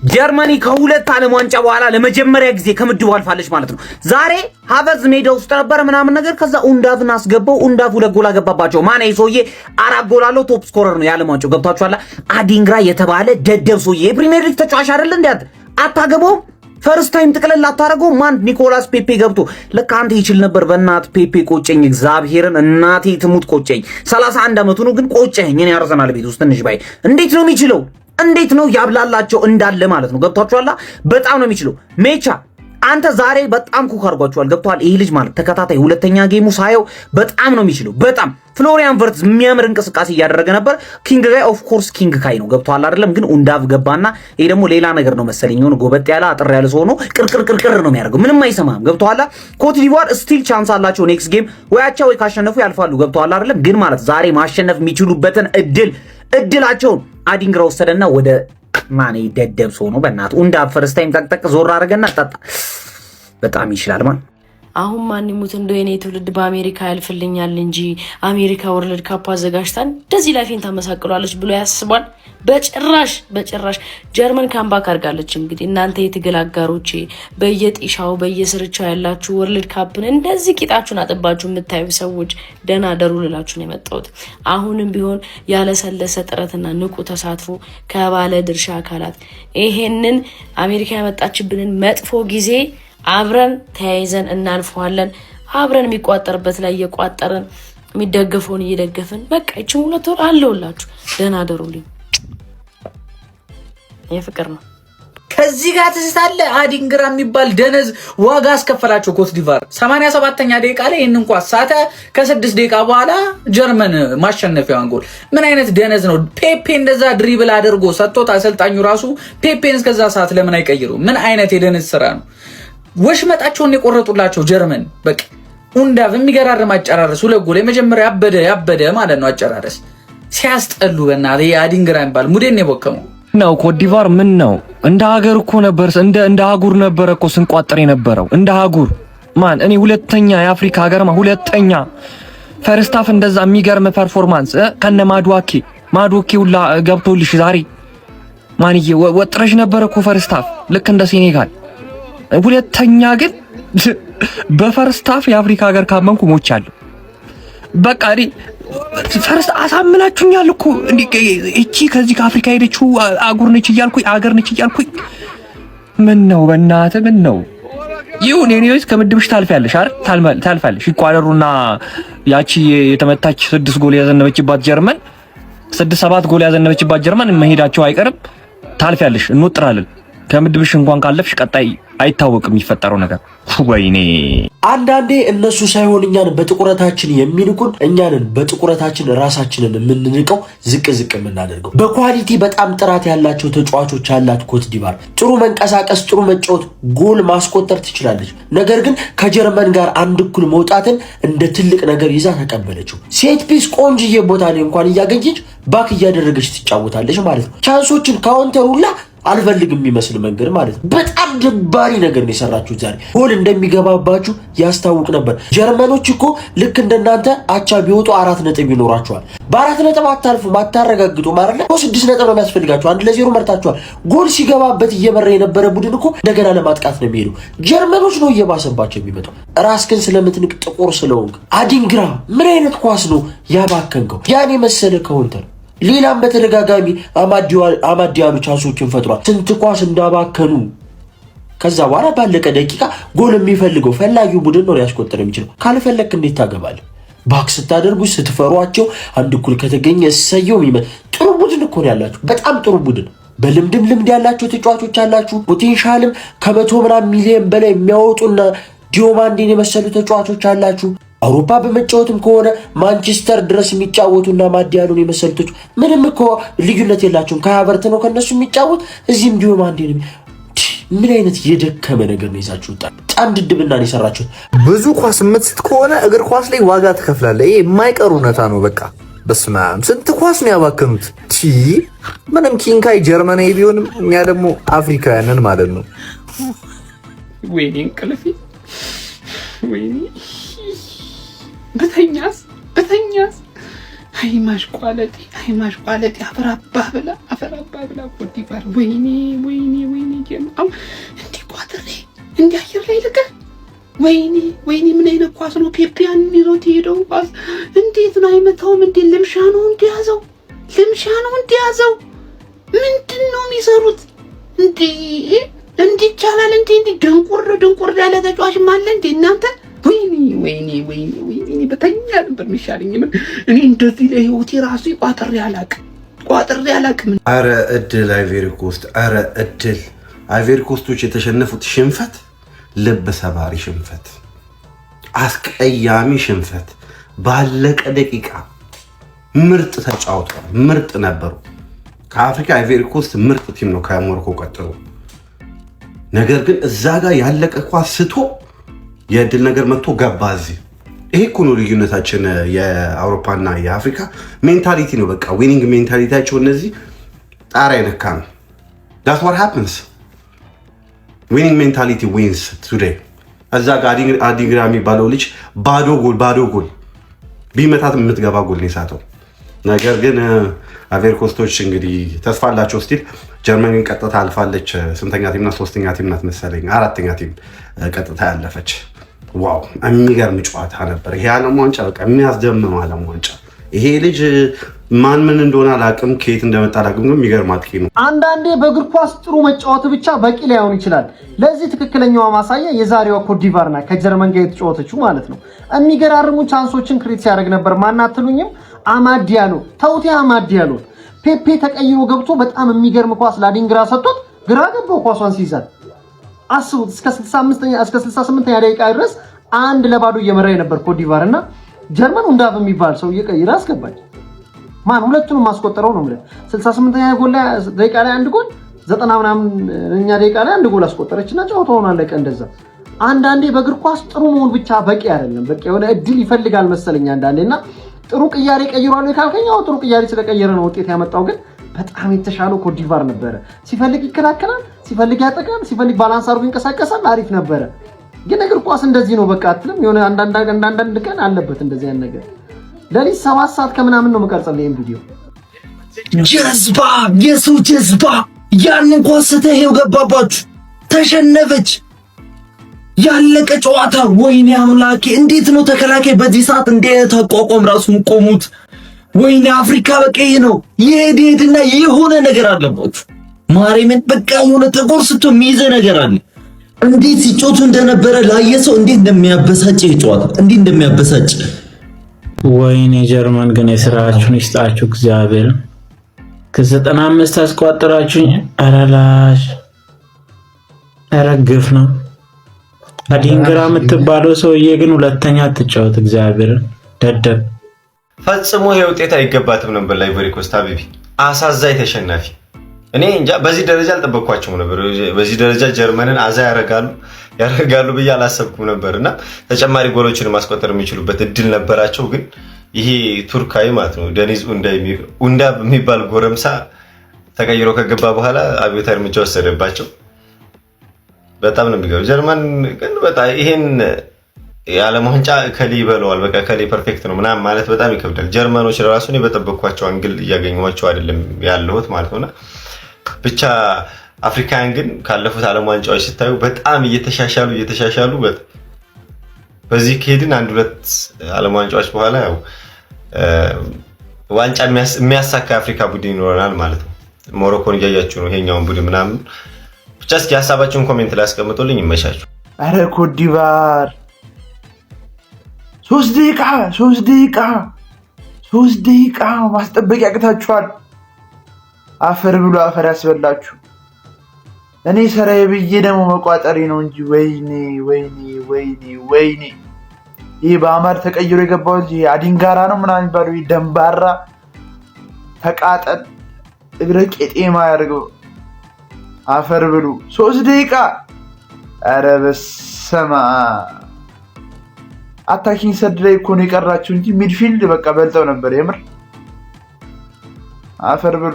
ጀርመኒ ከሁለት ዓለም ዋንጫ በኋላ ለመጀመሪያ ጊዜ ከምድቡ አልፋለች ማለት ነው። ዛሬ ሀቨርዝ ሜዳ ውስጥ ነበር ምናምን ነገር ከዛ ኡንዳቭን አስገባው። ኡንዳቭ ሁለት ጎል አገባባቸው። ማን ይሶዬ አራት ጎል አለው። ቶፕ ስኮረር ነው የዓለም ዋንጫው። ገብታችኋል? አዲንግራ የተባለ ደደብ ሶዬ የፕሪሚየር ሊግ ተጫዋች አይደል እንዴ? አታገባው ፈርስት ታይም ጥቅልል አታረገው። ማን ኒኮላስ ፔፔ ገብቶ ለካ አንተ ይችል ነበር። በእናት ፔፔ ቆጨኝ፣ እግዚአብሔርን እናቴ ትሙት ቆጨኝ። 31 ዓመቱ ነው ግን ቆጨኝ። እኔ አርሰናል ቤት ውስጥ ትንሽ ባይ እንዴት ነው የሚችለው? እንዴት ነው ያብላላቸው እንዳለ ማለት ነው። ገብቷችኋል? በጣም ነው የሚችለው። ሜቻ አንተ ዛሬ በጣም ኩክ አድርጓችኋል። ገብቷል? ይሄ ልጅ ማለት ተከታታይ ሁለተኛ ጌሙ ሳየው በጣም ነው የሚችለው። በጣም ፍሎሪያን ቨርትዝ የሚያምር እንቅስቃሴ እያደረገ ነበር። ኪንግ ጋይ ኦፍ ኮርስ ኪንግ ካይ ነው። ገብቷል አይደለም? ግን ኡንዳቭ ገባና ይሄ ደግሞ ሌላ ነገር ነው መሰለኝ። የሆነ ጎበጥ ያለ አጥር ያለ ሰው ነው። ቅርቅር ነው የሚያደርገው። ምንም አይሰማም። ገብቷል? ኮት ዲቫር ስቲል ቻንስ አላቸው። ኔክስት ጌም ወያቻው ወይ ካሸነፉ ያልፋሉ። ገብቷል አይደለም? ግን ማለት ዛሬ ማሸነፍ የሚችሉበትን እድላቸውን አዲንግራ ወሰደና ወደ ማን ደደብ ሰው ነው በእናት ኡንዳቭ ፈርስት ታይም ጠቅጠቅ ዞር አደረገና ጠጣ። በጣም ይችላል ማን አሁን ማን ይሙት እንደው የኔ ትውልድ በአሜሪካ ያልፍልኛል እንጂ አሜሪካ ወርልድ ካፕ አዘጋጅታ እንደዚህ ላይፊን ታመሳቅሏለች ብሎ ያስባል? በጭራሽ ጀርመን ካምባክ አድርጋለች። እንግዲህ እናንተ የትግል አጋሮቼ በየጢሻው በየስርቻው ያላችሁ ወርልድ ካፕን እንደዚህ ቂጣችሁን አጥባችሁ የምታዩ ሰዎች ደህና ደሩ ልላችሁ ነው የመጣሁት። አሁንም ቢሆን ያለሰለሰ ጥረትና ንቁ ተሳትፎ ከባለ ድርሻ አካላት ይሄንን አሜሪካ ያመጣችብንን መጥፎ ጊዜ አብረን ተያይዘን እናልፈዋለን። አብረን የሚቋጠርበት ላይ እየቋጠርን የሚደገፈውን እየደገፍን በቃ እቺ ሁለት ወር አለውላችሁ። ደህና ደሩልኝ። የፍቅር ነው። ከዚህ ጋር ተስታለ አዲንግራ የሚባል ደነዝ ዋጋ አስከፈላቸው ኮት ዲቫር 87ኛ ደቂቃ ላይ ይሄንን ኳስ ሳተ። ከ6 ደቂቃ በኋላ ጀርመን ማሸነፊያውን ጎል። ምን አይነት ደነዝ ነው? ፔፔ እንደዛ ድሪብል አድርጎ ሰጥቶት አሰልጣኙ ራሱ ፔፔን እስከዛ ሰዓት ለምን አይቀይሩ? ምን አይነት የደነዝ ስራ ነው? ወሽመጣቸውን የቆረጡላቸው ጀርመን። በቃ ኡንዳቭ የሚገራርም አጨራረስ፣ ሁለት ጎል። የመጀመሪያ ያበደ ማለት ነው አጨራረስ። ሲያስጠሉ በእናትህ አዲንግራ የሚባል ሙዴን የቦከመው ነው። ኮት ዲቫር ምን ነው እንደ ሀገር እኮ ነበር እንደ አህጉር ነበር እኮ ስንቋጠር የነበረው እንደ አህጉር ማን እኔ ሁለተኛ የአፍሪካ ሀገርማ ሁለተኛ ፈርስት ሃፍ እንደዛ የሚገርም ፐርፎርማንስ ከነ ማዱኬ ሁላ ገብቶልሽ ዛሬ ማንዬ ወጥረሽ ነበር እኮ ፈርስት ሃፍ ልክ እንደ ሴኔጋል። ሁለተኛ ግን በፈርስት ሃፍ የአፍሪካ ሀገር ካመንኩ ሞቻለሁ። በቃ ፈርስት አሳምናችሁኛል እኮ እቺ ከዚህ ከአፍሪካ ሄደችው አህጉር ነች እያልኩኝ አገር ነች እያልኩኝ ምን ነው በእናትህ ምን ነው ይሁን። የኔዎች ከምድብሽ ታልፋለሽ አይደል? ታልፋለሽ። ይቋረሩና ያቺ የተመታች 6 ጎል ያዘነበችባት ጀርመን 6-7 ጎል ያዘነበችባት ጀርመን መሄዳቸው አይቀርም። ታልፋለሽ፣ እንወጥራለን። ከምድብሽ እንኳን ካለፍሽ ቀጣይ አይታወቅም የሚፈጠረው ነገር። ወይኔ አንዳንዴ እነሱ ሳይሆን እኛን በጥቁረታችን የሚንቁን እኛንን በጥቁረታችን ራሳችንን የምንንቀው ዝቅ የምናደርገው። በኳሊቲ በጣም ጥራት ያላቸው ተጫዋቾች ያላት ኮት ዲቫር ጥሩ መንቀሳቀስ፣ ጥሩ መጫወት፣ ጎል ማስቆጠር ትችላለች። ነገር ግን ከጀርመን ጋር አንድ እኩል መውጣትን እንደ ትልቅ ነገር ይዛ ተቀበለችው። ሴት ፒስ ቆንጅዬ ቦታ ላይ እንኳን እያገኘች ባክ እያደረገች ትጫወታለች ማለት ነው። ቻንሶችን ካውንተር ሁላ አልፈልግም የሚመስል መንገድ ማለት ነው። በጣም ደባሪ ነገር ነው የሰራችሁት። ዛሬ ጎል እንደሚገባባችሁ ያስታውቅ ነበር። ጀርመኖች እኮ ልክ እንደናንተ አቻ ቢወጡ 4 ነጥብ ይኖራቸዋል። በ4 ነጥብ አታልፉ ማታረጋግጡ ማለት ነው። 6 ነጥብ ነው የሚያስፈልጋችሁ። 1-0 መርታችኋል። ጎል ሲገባበት እየመራ የነበረ ቡድን እኮ እንደገና ለማጥቃት ነው የሚሄዱ። ጀርመኖች ነው እየባሰባቸው የሚመጣው። ራስክን ስለምትንቅ ጥቁር ስለሆንክ አዲንግራ ምን አይነት ኳስ ነው ያባከንከው? ያኔ መሰለ ካውንተር ሌላም በተደጋጋሚ አማዲያሉ ቻንሶችን ፈጥሯል። ስንት ኳስ እንዳባከኑ። ከዛ በኋላ ባለቀ ደቂቃ ጎል የሚፈልገው ፈላጊው ቡድን ነው ያስቆጠር የሚችለው። ካልፈለክ እንዴት ታገባለህ? ባክ ስታደርጉ ስትፈሯቸው አንድ እኩል ከተገኘ እሰየው። ጥሩ ቡድን እኮ ነው ያላችሁ፣ በጣም ጥሩ ቡድን። በልምድ ያላችሁ ተጫዋቾች አላችሁ። ፖቴንሻልም ከ100 ሚሊዮን በላይ የሚያወጡና ዲዮማንዲን የመሰሉ ተጫዋቾች አላችሁ። አውሮፓ በመጫወትም ከሆነ ማንቸስተር ድረስ የሚጫወቱና ማዲያሉን የመሰሉት ምንም እኮ ልዩነት የላቸውም። ከሀቨርት ነው ከነሱ የሚጫወት እዚህም ዲዮማንዲ ነው። ምን አይነት የደከመ ነገር ነው ይዛችሁት? በጣም ድድብና ነው የሰራችሁት። ብዙ ኳስ የምትስት ከሆነ እግር ኳስ ላይ ዋጋ ትከፍላለህ። ይሄ የማይቀር እውነታ ነው። በቃ በስመ አብ ስንት ኳስ ነው ያባከኑት። ምንም ኪንካይ ጀርመናዊ ቢሆንም እኛ ደግሞ አፍሪካውያንን ማለት ነው። ወይኔ እንቅልፌ ወይኔ በተኛስ አይማሽ ቋለጤ አፈራባ ብላ ኮት ዲቫር ወይኔ እንዲህ አየር ላይ ልቀ ወይኔ ምን አይነት ኳስ ነው? ፔፒያን ይዞት ሄደው ኳስ እንዴት ነው አይመታውም እንዴ? ልምሻ ነው እንዲያዘው ምንድን ነው የሚሰሩት እንዴ? እንዲህ ይቻላል እንዴ? ድንቁር ያለ ተጫዋች አለ እንዴ እናንተ? ወይኔ በተኛ ነበር የሚሻለኝ። እኔ እንደዚህ ለህይወቴ ራሱ ቋጥሬ አላቅም። አረ እድል አይቬሪ ኮስት፣ አረ እድል አይቬሪ ኮስቶች የተሸነፉት ሽንፈት ልብ ሰባሪ ሽንፈት፣ አስቀያሚ ሽንፈት። ባለቀ ደቂቃ ምርጥ ተጫውተዋል፣ ምርጥ ነበሩ። ከአፍሪካ አይቬሪ ኮስት ምርጥ ቲም ነው ከሞሮኮ ቀጥሎ። ነገር ግን እዛ ጋር ያለቀ ኳስ ስቶ የእድል ነገር መጥቶ ገባ እዚህ። ይሄ እኮ ነው ልዩነታችን፣ የአውሮፓና የአፍሪካ ሜንታሊቲ ነው። በቃ ዊኒንግ ሜንታሊቲያቸው እነዚህ ጣሪያ የነካ ነው። that's what happens winning mentality wins today። እዛ ጋር አዲግራ የሚባለው ልጅ ባዶ ጎል ቢመታት የምትገባ ጎል ነው የሳተው። ነገር ግን አይቬሪ ኮስቶች እንግዲህ ተስፋ አላቸው ስቲል። ጀርመን ግን ቀጥታ አልፋለች። ስንተኛ ቲም ናት? 3ኛ ቲም ናት መሰለኝ፣ 4ኛ ቲም ቀጥታ ያለፈች። ዋው የሚገርም ጨዋታ ነበር ይሄ ዓለም ዋንጫ። በቃ የሚያስደምም ዓለም ዋንጫ። ይሄ ልጅ ምን እንደሆነ አላውቅም፣ ከየት እንደመጣ አላውቅም፣ ግን የሚገርም አጥቂ ነው። አንዳንዴ በእግር ኳስ ጥሩ መጫወት ብቻ በቂ ላይሆን ይችላል። ለዚህ ትክክለኛዋ ማሳያ የዛሬዋ ኮትዲቫር ናት፣ ከጀርመን ጋር የተጫወተችው ማለት ነው። የሚገራርሙ ቻንሶችን ክሬት ሲያደርግ ነበር። ማናትሉኝም አማድ ዲያሎ፣ ተውቴ አማድ ዲያሎ ፔፔ ተቀይሮ ገብቶ በጣም የሚገርም ኳስ ላዲንግራ ሰጥቶት ግራ ገባው ኳሷን ሲይዛት። አስቡት እስከ 68ኛ ደቂቃ ድረስ 1-0 እየመራ የነበር ኮትዲቫር እና ጀርመን ኡንዳፍ የሚባል ሰው እየቀየረ አስገባች። ሁለቱንም ማስቆጠረው ነው ማለት 68ኛ ደቂቃ ላይ 1 ጎል 90 ምናምንኛ ደቂቃ ላይ 1 ጎል አስቆጠረችና ጨዋታውን አለቀ። እንደዛ አንዳንዴ በእግር ኳስ ጥሩ መሆን ብቻ በቂ አይደለም። በቃ የሆነ እድል ይፈልጋል መሰለኝ አንዳንዴና ጥሩ ቅያሬ ቀይሯል ካልከኛው ጥሩ ቅያሬ ስለቀየረ ነው ውጤት ያመጣው። ግን በጣም የተሻለው ኮትዲቫር ነበረ። ሲፈልግ ይከላከላል፣ ሲፈልግ ያጠቃል፣ ሲፈልግ ባላንስ አድርጎ ይንቀሳቀሳል። አሪፍ ነበረ። ግን እግር ኳስ እንደዚህ ነው በቃ አትልም። የሆነ አንዳንድ ቀን አለበት እንደዚህ አይነት ነገር። ለሊት 7 ሰዓት ከምናምን ነው መቀርጸል ይሄን ቪዲዮ። ጀዝባ፣ የሰው ጀዝባ። ያንን ኳስ ስተሄው ገባባችሁ፣ ተሸነፈች። ያለቀ ጨዋታ። ወይኔ አምላኬ! እንዴት ነው ተከላካይ በዚህ ሰዓት እንዴት አቋቋም ራሱ ቆሙት? ወይኔ አፍሪካ በቃ ይሄ ነው የሄድና የሆነ ነገር አለባችሁ። ማርያምን በቃ የሆነ ተቆርስቶ የሚይዘ ነገር አለ። እንዴት ሲጮቱ እንደነበረ ላየሰው እንዴት እንደሚያበሳጭ ጨዋታ እንዴት እንደሚያበሳጭ። ወይኔ ጀርመን ግን የስራችሁን ይስጣችሁ እግዚአብሔር። ከ95 አስቆጥራችሁኝ። አራላሽ አረግፍ ነው። አዲንግራ የምትባለው ሰውዬ ግን ሁለተኛ አትጫወት እግዚአብሔር ደደብ። ፈጽሞ ይሄ ውጤት አይገባትም ነበር ለአይቮሪ ኮስት። ሀቢቢ አሳዛኝ ተሸናፊ። እኔ እንጃ በዚህ ደረጃ አልጠበቅኳቸውም ነበር። በዚህ ደረጃ ጀርመንን አዛ ያረጋሉ ብዬ አላሰብኩም ነበርና ተጨማሪ ጎሎችን ማስቆጠር የሚችሉበት እድል ነበራቸው። ግን ይሄ ቱርካዊ ማለት ነው ደኒዝ ኡንዳ የሚባል ጎረምሳ ተቀይሮ ከገባ በኋላ አብዮታዊ እርምጃ ወሰደባቸው። በጣም ነው የሚገርም። ጀርመን ግን በጣም ይሄን የዓለም ዋንጫ ከሊ ይበለዋል። በቃ ከሊ ፐርፌክት ነው ምናምን ማለት በጣም ይከብዳል። ጀርመኖች ለራሱ እኔ በጠበቅኳቸው አንግል እያገኘኋቸው አይደለም ያለሁት ማለት ነውና ብቻ አፍሪካን ግን ካለፉት ዓለም ዋንጫዎች ሲታዩ በጣም እየተሻሻሉ በዚህ ከሄድን 1-2 ዓለም ዋንጫዎች በኋላ ያው ዋንጫ የሚያሳካ አፍሪካ ቡድን ይኖረናል ማለት ነው። ሞሮኮን እያያችሁ ነው ይሄኛውን ቡድን ምናምን። ብቻ እስኪ ሀሳባችሁን ኮሜንት ላይ አስቀምጡልኝ። ይመቻችሁ። አረ ኮትዲቫር 3 ደቂቃ ማስጠበቅ ያቅታችኋል። አፈር ብሎ አፈር ያስበላችሁ። እኔ ሰራዬ ብዬ ደግሞ መቋጠሪ ነው እንጂ ወይኔ ይህ በአማድ ተቀይሮ የገባው እዚህ አዲንጋራ ነው ምናምን የሚባለው ደንባራ ተቃጠል እግረ ቄጤማ ያደርገው። አፈር ብሉ 3 ደቂቃ። ኧረ በስመ አብ። አታኪንግ ሰድ ላይ እኮ ነው የቀራችሁ እንጂ ሚድፊልድ በቃ በልጠው ነበር የምር። አፈር ብሉ።